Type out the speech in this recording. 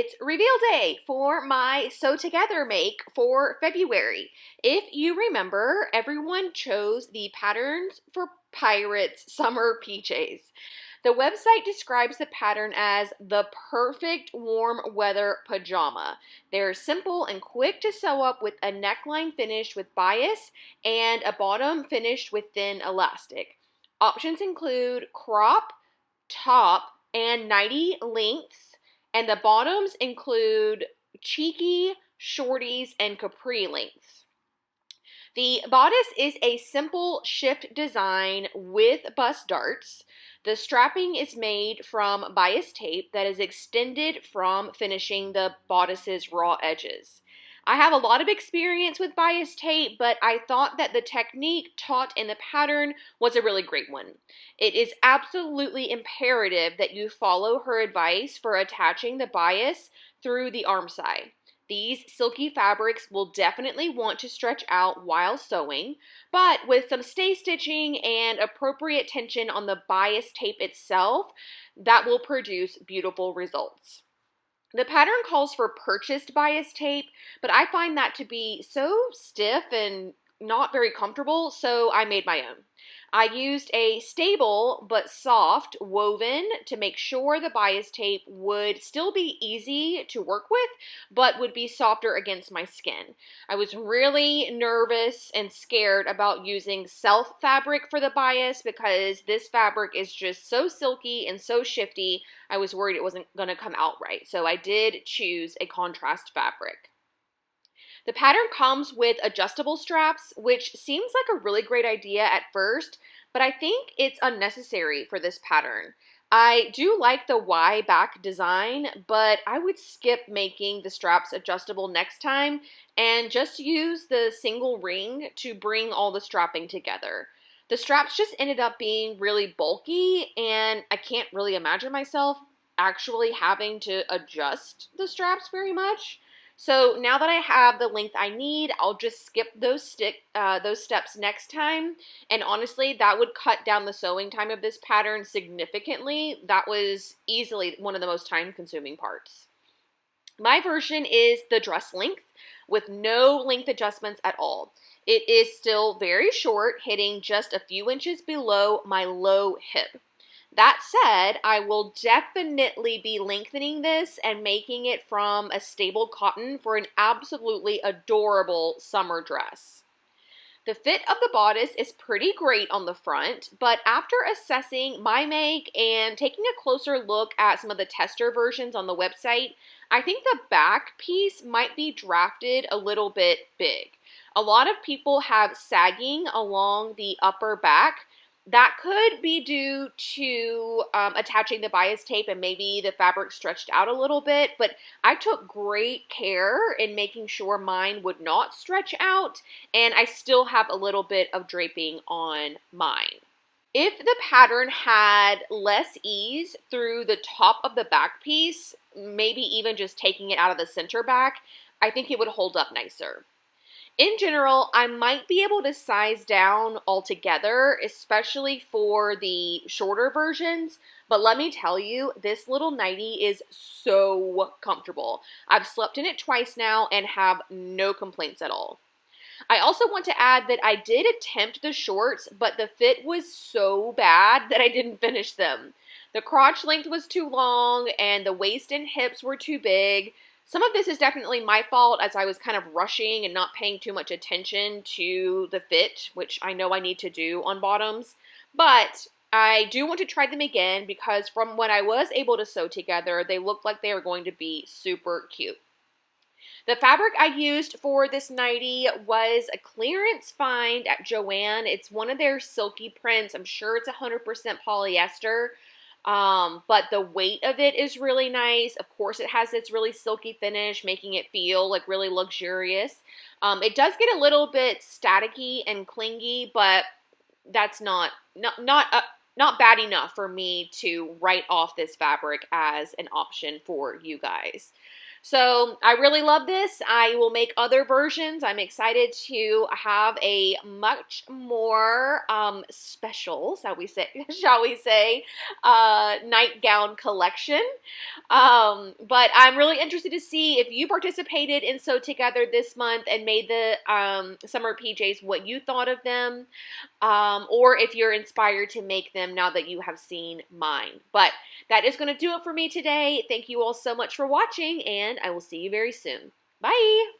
It's reveal day for my Sew Together make for February. If you remember, everyone chose the patterns for Pirates Summer PJs. The website describes the pattern as the perfect warm weather pajama. They're simple and quick to sew up with a neckline finished with bias and a bottom finished with thin elastic. Options include crop, top, and nightie lengths. And the bottoms include cheeky, shorties, and capri lengths. The bodice is a simple shift design with bust darts. The strapping is made from bias tape that is extended from finishing the bodice's raw edges. I have a lot of experience with bias tape, but I thought that the technique taught in the pattern was a really great one. It is absolutely imperative that you follow her advice for attaching the bias through the arm side. These silky fabrics will definitely want to stretch out while sewing, but with some stay stitching and appropriate tension on the bias tape itself, that will produce beautiful results. The pattern calls for purchased bias tape, but I find that to be so stiff and not very comfortable, so I made my own. I used a stable but soft woven to make sure the bias tape would still be easy to work with, but would be softer against my skin. I was really nervous and scared about using self fabric for the bias because this fabric is just so silky and so shifty. I was worried it wasn't going to come out right, so I did choose a contrast fabric. The pattern comes with adjustable straps, which seems like a really great idea at first, but I think it's unnecessary for this pattern. I do like the Y back design, but I would skip making the straps adjustable next time and just use the single ring to bring all the strapping together. The straps just ended up being really bulky, and I can't really imagine myself actually having to adjust the straps very much. So now that I have the length I need, I'll just skip those steps next time. And honestly, that would cut down the sewing time of this pattern significantly. That was easily one of the most time-consuming parts. My version is the dress length with no length adjustments at all. It is still very short, hitting just a few inches below my low hip. That said, I will definitely be lengthening this and making it from a stable cotton for an absolutely adorable summer dress. The fit of the bodice is pretty great on the front, but after assessing my make and taking a closer look at some of the tester versions on the website, I think the back piece might be drafted a little bit big. A lot of people have sagging along the upper back. That could be due to attaching the bias tape and maybe the fabric stretched out a little bit, but I took great care in making sure mine would not stretch out, and I still have a little bit of draping on mine. If the pattern had less ease through the top of the back piece, maybe even just taking it out of the center back, I think it would hold up nicer. In general, I might be able to size down altogether, especially for the shorter versions, but let me tell you, this little nightie is so comfortable. I've slept in it twice now and have no complaints at all. I also want to add that I did attempt the shorts, but the fit was so bad that I didn't finish them. The crotch length was too long and the waist and hips were too big. Some of this is definitely my fault as I was kind of rushing and not paying too much attention to the fit, which I know I need to do on bottoms. But I do want to try them again because from what I was able to sew together, they looked like they were going to be super cute. The fabric I used for this nightie was a clearance find at Joann. It's one of their silky prints. I'm sure it's 100% polyester. But the weight of it is really nice. Of course, it has this really silky finish, making it feel like really luxurious. It does get a little bit staticky and clingy, but that's not not bad enough for me to write off this fabric as an option for you guys. So I really love this. I will make other versions. I'm excited to have a much more special, shall we say, nightgown collection. But I'm really interested to see if you participated in Sew Together this month and made the summer PJs, what you thought of them, or if you're inspired to make them now that you have seen mine. But that is going to do it for me today. Thank you all so much for watching, and I will see you very soon. Bye!